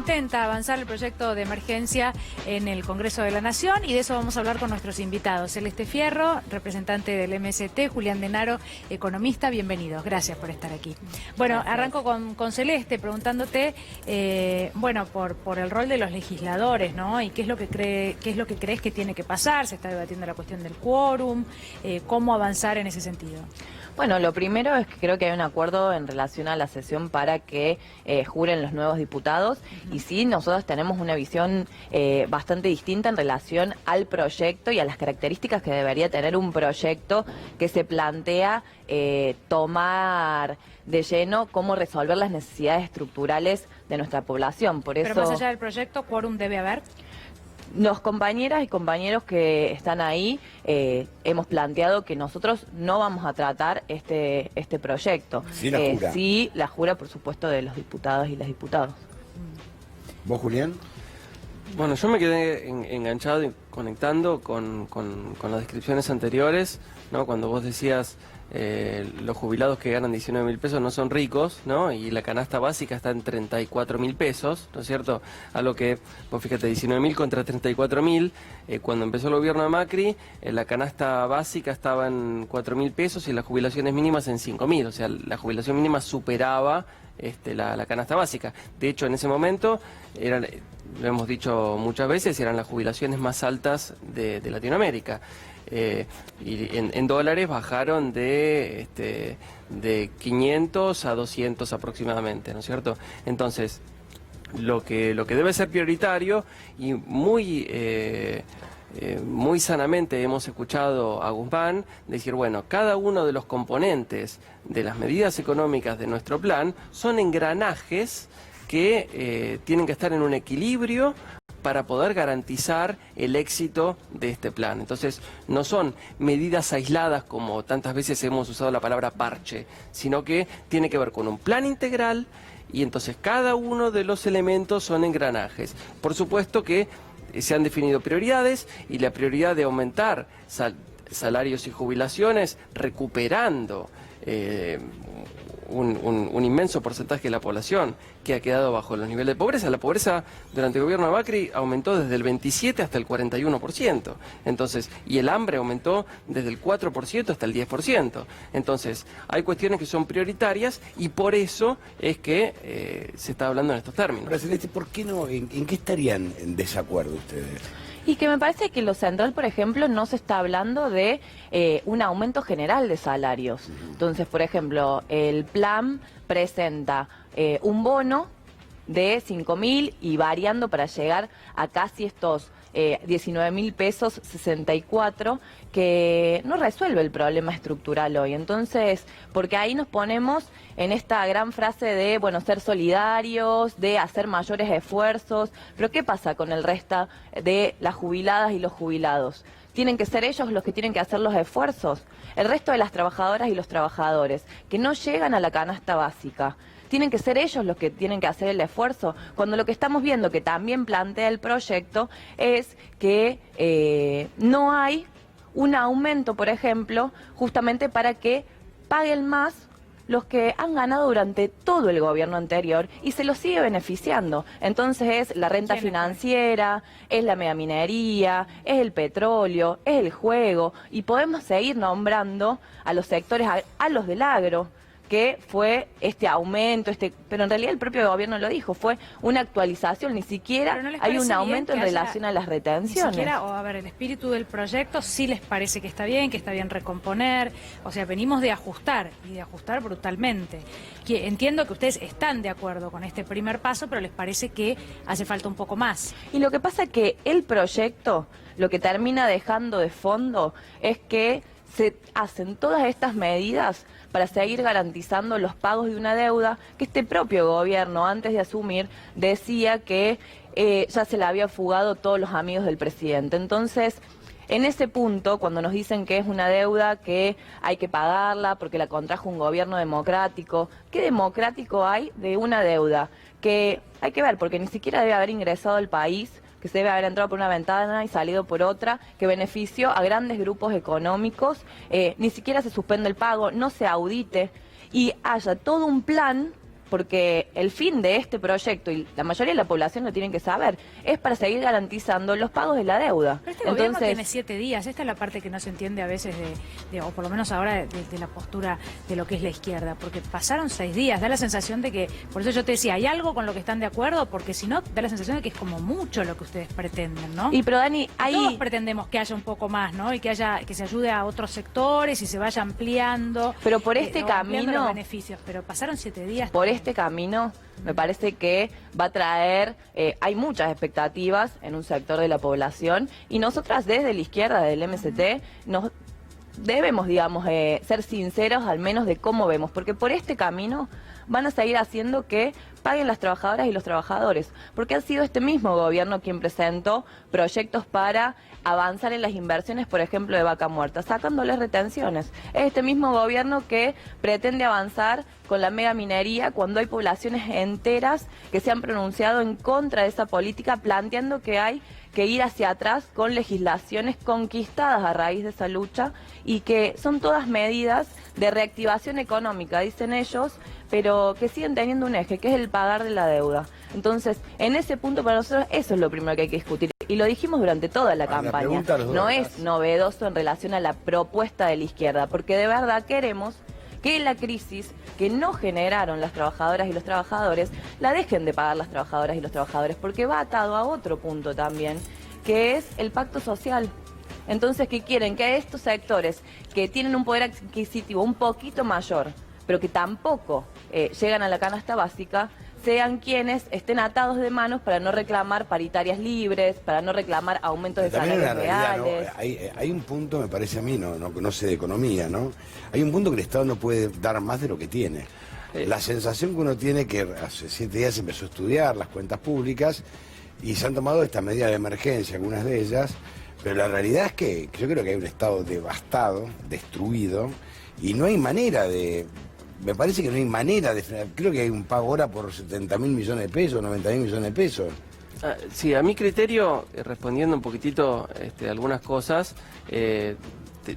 intenta avanzar el proyecto de emergencia en el Congreso de la Nación y de eso vamos a hablar con nuestros invitados. Celeste Fierro, representante del MST, Julián Denaro, economista, bienvenidos, gracias por estar aquí. Bueno, arranco con Celeste preguntándote, bueno, por el rol de los legisladores, ¿no? Y qué es lo que crees que tiene que pasar. Se está debatiendo la cuestión del quórum, cómo avanzar en ese sentido. Bueno, lo primero es que creo que hay un acuerdo en relación a la sesión para que juren los nuevos diputados y sí, nosotros tenemos una visión bastante distinta en relación al proyecto y a las características que debería tener un proyecto que se plantea tomar de lleno cómo resolver las necesidades estructurales de nuestra población. Por eso, pero más allá del proyecto, ¿quórum debe haber? Los compañeras y compañeros que están ahí hemos planteado que nosotros no vamos a tratar este proyecto. Sí, la jura. Sí, la jura, por supuesto, de los diputados y las diputadas. ¿Vos, Julián? Bueno, yo me quedé enganchado y conectando con las descripciones anteriores, ¿no? Cuando vos decías los jubilados que ganan 19.000 pesos no son ricos, ¿no? Y la canasta básica está en 34.000 pesos, ¿no es cierto? A lo que, vos fíjate, 19.000 contra 34.000, cuando empezó el gobierno de Macri, la canasta básica estaba en 4.000 pesos y las jubilaciones mínimas en 5.000, o sea, la jubilación mínima superaba la canasta básica. De hecho, en ese momento, lo hemos dicho muchas veces, eran las jubilaciones más altas de Latinoamérica. Y en dólares bajaron de 500 a 200 aproximadamente, ¿no es cierto? Entonces, lo que debe ser prioritario y muy sanamente hemos escuchado a Guzmán decir, bueno, cada uno de los componentes de las medidas económicas de nuestro plan son engranajes que tienen que estar en un equilibrio para poder garantizar el éxito de este plan. Entonces, no son medidas aisladas como tantas veces hemos usado la palabra parche, sino que tiene que ver con un plan integral y entonces cada uno de los elementos son engranajes. Por supuesto que se han definido prioridades y la prioridad de aumentar salarios y jubilaciones recuperando un inmenso porcentaje de la población que ha quedado bajo los niveles de pobreza. La pobreza durante el gobierno de Macri aumentó desde el 27 hasta el 41%. Entonces, y el hambre aumentó desde el 4% hasta el 10%. Entonces, hay cuestiones que son prioritarias y por eso es que se está hablando en estos términos. Pero, Celeste, ¿por qué no? ¿En qué estarían en desacuerdo ustedes? Y que me parece que lo central, por ejemplo, no se está hablando de un aumento general de salarios. Entonces, por ejemplo, el plan presenta un bono de 5.000 y variando para llegar a casi estos 19.000 pesos 64, que no resuelve el problema estructural hoy. Entonces, porque ahí nos ponemos en esta gran frase de, bueno, ser solidarios, de hacer mayores esfuerzos, pero ¿qué pasa con el resto de las jubiladas y los jubilados? ¿Tienen que ser ellos los que tienen que hacer los esfuerzos? El resto de las trabajadoras y los trabajadores que no llegan a la canasta básica, ¿tienen que ser ellos los que tienen que hacer el esfuerzo? Cuando lo que estamos viendo, que también plantea el proyecto, es que no hay un aumento, por ejemplo, justamente para que paguen más los que han ganado durante todo el gobierno anterior y se los sigue beneficiando. Entonces es la renta financiera, es la megaminería, es el petróleo, es el juego y podemos seguir nombrando a los sectores, a los del agro, que fue este aumento, pero en realidad el propio gobierno lo dijo, fue una actualización, ni siquiera ¿no hay un aumento en relación a las retenciones? Ni siquiera, o a ver, el espíritu del proyecto sí les parece que está bien recomponer, o sea, venimos de ajustar, y de ajustar brutalmente. Entiendo que ustedes están de acuerdo con este primer paso, pero les parece que hace falta un poco más. Y lo que pasa es que el proyecto, lo que termina dejando de fondo es que se hacen todas estas medidas para seguir garantizando los pagos de una deuda que este propio gobierno, antes de asumir, decía que ya se le había fugado todos los amigos del presidente. Entonces, en ese punto, cuando nos dicen que es una deuda que hay que pagarla porque la contrajo un gobierno democrático, ¿qué democrático hay de una deuda? Que hay que ver, porque ni siquiera debe haber ingresado al país, que se debe haber entrado por una ventana y salido por otra, que benefició a grandes grupos económicos, ni siquiera se suspende el pago, no se audite y haya todo un plan porque el fin de este proyecto, y la mayoría de la población lo tienen que saber, es para seguir garantizando los pagos de la deuda. Pero este gobierno tiene 7 días, esta es la parte que no se entiende a veces o por lo menos ahora de la postura de lo que es la izquierda, porque pasaron 6 días, da la sensación de que, por eso yo te decía, ¿hay algo con lo que están de acuerdo? Porque si no, da la sensación de que es como mucho lo que ustedes pretenden, ¿no? Y pero Dani, todos pretendemos que haya un poco más, ¿no? Y que se ayude a otros sectores y se vaya ampliando. Pero por este ampliando camino, los beneficios, pero pasaron 7 días. por este camino, me parece que va a traer, hay muchas expectativas en un sector de la población, y nosotras desde la izquierda, del MST, nos debemos, digamos, ser sinceros al menos de cómo vemos, porque por este camino van a seguir haciendo que paguen las trabajadoras y los trabajadores, porque ha sido este mismo gobierno quien presentó proyectos para avanzar en las inversiones, por ejemplo, de Vaca Muerta, sacándoles retenciones. Es este mismo gobierno que pretende avanzar con la megaminería cuando hay poblaciones enteras que se han pronunciado en contra de esa política, planteando que hay que ir hacia atrás con legislaciones conquistadas a raíz de esa lucha, y que son todas medidas de reactivación económica, dicen ellos, pero que siguen teniendo un eje, que es el pagar de la deuda. Entonces, en ese punto para nosotros eso es lo primero que hay que discutir. Y lo dijimos durante toda la campaña. No es novedoso en relación a la propuesta de la izquierda, porque de verdad queremos que la crisis que no generaron las trabajadoras y los trabajadores, la dejen de pagar las trabajadoras y los trabajadores, porque va atado a otro punto también, que es el pacto social. Entonces, ¿qué quieren? Que estos sectores que tienen un poder adquisitivo un poquito mayor, pero que tampoco llegan a la canasta básica, sean quienes estén atados de manos para no reclamar paritarias libres, para no reclamar aumentos de salarios reales. ¿No? Hay un punto, me parece a mí, no sé de economía, ¿no? Hay un punto que el Estado no puede dar más de lo que tiene. La sensación que uno tiene, que hace 7 días empezó a estudiar las cuentas públicas y se han tomado estas medidas de emergencia, algunas de ellas, pero la realidad es que yo creo que hay un Estado devastado, destruido, y no hay manera de... Me parece que no hay manera de frenar. Creo que hay un pago ahora por 70.000 millones de pesos, 90.000 millones de pesos. Sí, a mi criterio, respondiendo un poquitito algunas cosas,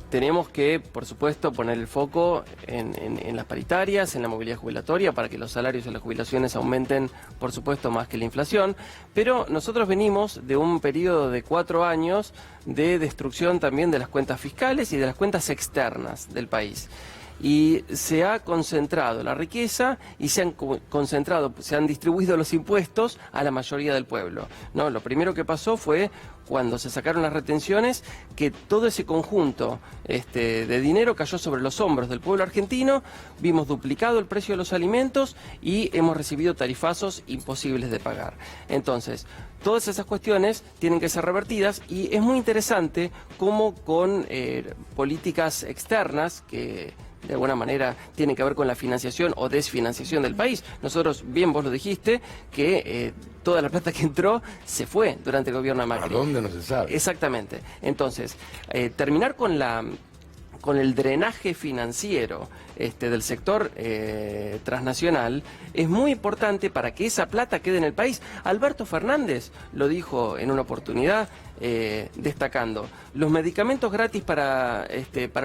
tenemos que, por supuesto, poner el foco en las paritarias, en la movilidad jubilatoria, para que los salarios y las jubilaciones aumenten, por supuesto, más que la inflación. Pero nosotros venimos de un periodo de 4 años de destrucción también de las cuentas fiscales y de las cuentas externas del país. Y se ha concentrado la riqueza y se han distribuido los impuestos a la mayoría del pueblo, ¿no? Lo primero que pasó fue cuando se sacaron las retenciones, que todo ese conjunto de dinero cayó sobre los hombros del pueblo argentino, vimos duplicado el precio de los alimentos y hemos recibido tarifazos imposibles de pagar. Entonces, todas esas cuestiones tienen que ser revertidas, y es muy interesante cómo con políticas externas que de alguna manera tiene que ver con la financiación o desfinanciación del país. Nosotros, bien vos lo dijiste, que toda la plata que entró se fue durante el gobierno de Macri. ¿A dónde? No se sabe. Exactamente. Entonces, terminar con el drenaje financiero del sector transnacional es muy importante para que esa plata quede en el país. Alberto Fernández lo dijo en una oportunidad, destacando: los medicamentos gratis para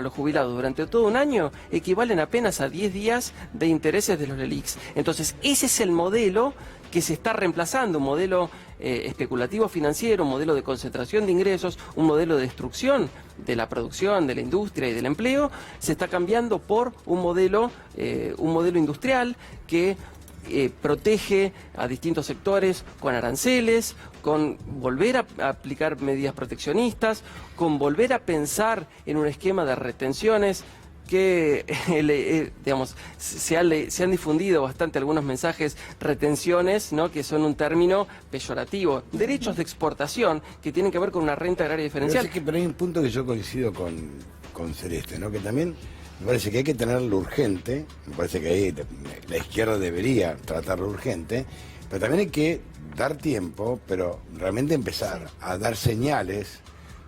los jubilados durante todo un año equivalen apenas a 10 días de intereses de los LELIQs. Entonces, ese es el modelo que se está reemplazando, un modelo especulativo financiero, un modelo de concentración de ingresos, un modelo de destrucción de la producción, de la industria y del empleo. Se está cambiando por un modelo industrial que protege a distintos sectores con aranceles, con volver a aplicar medidas proteccionistas, con volver a pensar en un esquema de retenciones que, digamos, se han difundido bastante algunos mensajes, retenciones, ¿no?, que son un término peyorativo, derechos de exportación que tienen que ver con una renta agraria diferencial. Pero hay un punto que yo coincido con Celeste, ¿no?, que también me parece que hay que tenerlo urgente, me parece que ahí la izquierda debería tratarlo urgente, pero también hay que dar tiempo, pero realmente empezar a dar señales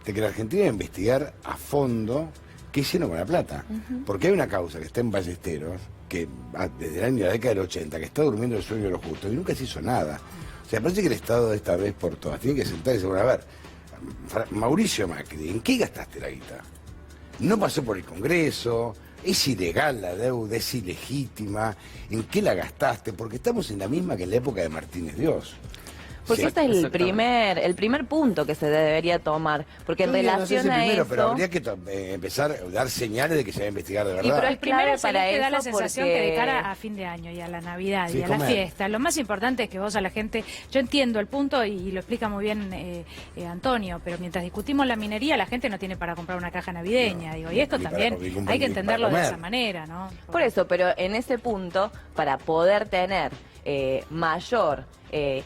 de que la Argentina va a investigar a fondo qué hicieron con la plata. Porque hay una causa que está en Ballesteros, que desde el año de la década del 80, que está durmiendo el sueño de los justos, y nunca se hizo nada. O sea, parece que el Estado, de esta vez por todas, tiene que sentar y decir: bueno, a ver, Mauricio Macri, ¿en qué gastaste la guita? No pasó por el Congreso, Es ilegal la deuda, es ilegítima, ¿en qué la gastaste? Porque estamos en la misma que en la época de Martínez Dios. Porque Sí. ese es el primer punto que se debería tomar, porque en Yo diría, no sé relación si a primero, eso... pero habría que empezar a dar señales de que se va a investigar de Y verdad. pero El primero clave es para que da la eso sensación porque- que de cara a fin de año y a la Navidad Sí, y a la comer. fiesta, lo más importante es que vos a la gente, yo entiendo el punto y lo explica muy bien Antonio, pero mientras discutimos la minería, la gente no tiene para comprar una caja navideña, digo, y esto ni para también comer, ni hay que para entenderlo de comer. esa manera, ¿no? Por eso, pero en ese punto, para poder tener mayor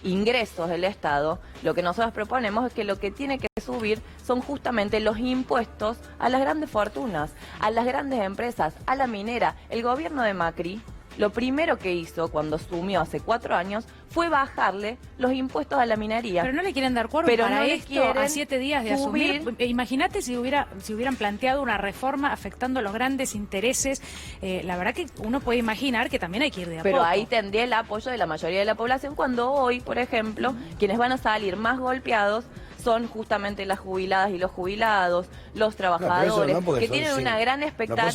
ingresos del Estado, lo que nosotros proponemos es que lo que tiene que subir son justamente los impuestos a las grandes fortunas, a las grandes empresas, a la minera. El gobierno de Macri, lo primero que hizo cuando asumió hace 4 años fue bajarle los impuestos a la minería. Pero no le quieren dar cuerpo Pero para no le esto quieren a 7 días de subir. asumir. Imagínate si hubieran planteado una reforma afectando los grandes intereses. La verdad que uno puede imaginar que también hay que ir de a Pero poco. ahí tendría el apoyo de la mayoría de la población cuando hoy, por ejemplo, quienes van a salir más golpeados son justamente las jubiladas y los jubilados, los trabajadores, porque que son tienen una gran No, expectativa.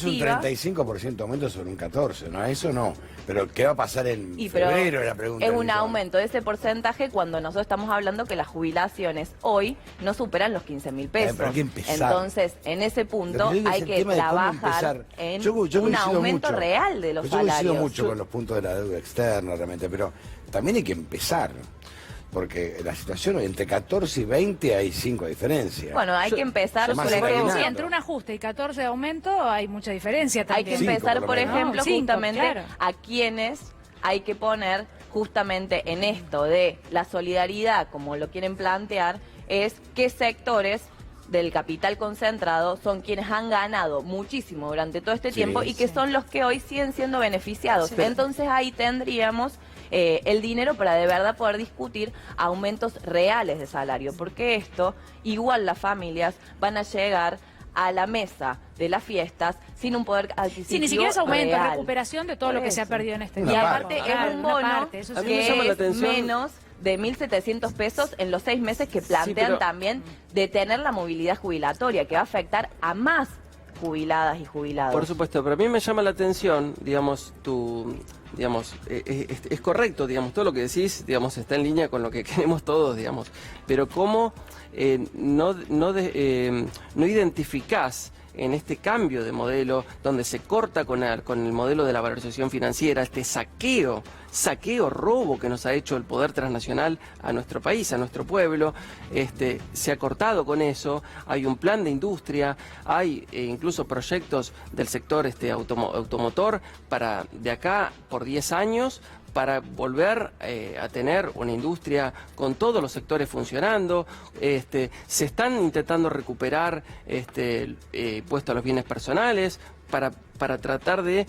pues un 35% aumento sobre un 14%, no, eso no. Pero ¿qué va a pasar en Pero febrero? Es la pregunta. es del un millón. aumento de ese porcentaje cuando nosotros estamos hablando que las jubilaciones hoy no superan los 15.000 pesos. Pero hay que empezar. Entonces, en ese punto Lo que yo digo es hay el que tema de cómo trabajar empezar. en Yo un coincido aumento mucho. real de los Yo coincido salarios. mucho con los puntos de la deuda externa, realmente, pero también hay que empezar. Porque la situación entre 14 y 20 hay 5 diferencias. Bueno, hay que empezar, Más por imaginando. ejemplo, Sí, entre un ajuste y 14 de aumento hay mucha diferencia hay también. que Cinco, empezar, por por lo menos. ejemplo, No, 5, justamente claro. a quienes hay que poner justamente en esto de la solidaridad, como lo quieren plantear, es qué sectores del capital concentrado son quienes han ganado muchísimo durante todo este Sí, tiempo y que sí. son los que hoy siguen siendo beneficiados. Sí. Entonces ahí tendríamos el dinero para de verdad poder discutir aumentos reales de salario, porque esto, igual las familias van a llegar a la mesa de las fiestas sin un poder adquisitivo Sí, ni siquiera es aumento, es real. recuperación de todo Por lo que se ha eso. perdido en este Una Y tiempo. parte. aparte Claro, es un una bono parte, eso A sí. mí me que llama la es atención. menos de 1.700 pesos en los 6 meses que plantean pero- también detener la movilidad jubilatoria, que va a afectar a más jubiladas y jubilados. Por supuesto, pero a mí me llama la atención, digamos, es correcto, digamos, todo lo que decís, digamos, está en línea con lo que queremos todos, digamos, pero cómo no identificás en este cambio de modelo, donde se corta con el modelo de la valorización financiera, este saqueo, robo que nos ha hecho el poder transnacional a nuestro país, a nuestro pueblo, se ha cortado con eso, hay un plan de industria, hay incluso proyectos del sector automotor para de acá por 10 años, para volver a tener una industria con todos los sectores funcionando. Se están intentando recuperar puesto a los bienes personales para tratar de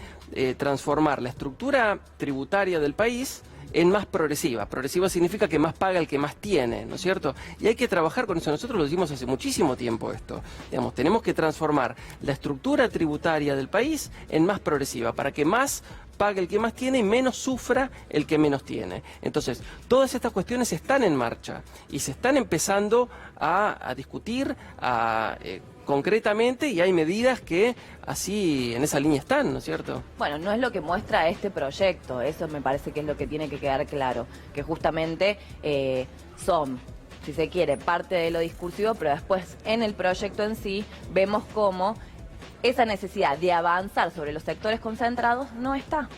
transformar la estructura tributaria del país en más progresiva. Progresiva significa que más paga el que más tiene, ¿no es cierto? Y hay que trabajar con eso. Nosotros lo decimos hace muchísimo tiempo esto. Digamos, tenemos que transformar la estructura tributaria del país en más progresiva para que más pague el que más tiene y menos sufra el que menos tiene. Entonces, todas estas cuestiones están en marcha y se están empezando a discutir concretamente, y hay medidas que así en esa línea están, ¿no es cierto? Bueno, no es lo que muestra este proyecto, eso me parece que es lo que tiene que quedar claro, que justamente son, si se quiere, parte de lo discursivo, pero después en el proyecto en sí vemos cómo esa necesidad de avanzar sobre los sectores concentrados no está.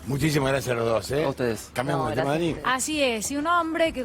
Muchísimas gracias a los dos. A ustedes. Cambiamos No, de tema, gracias. Dani. Así es, y un hombre que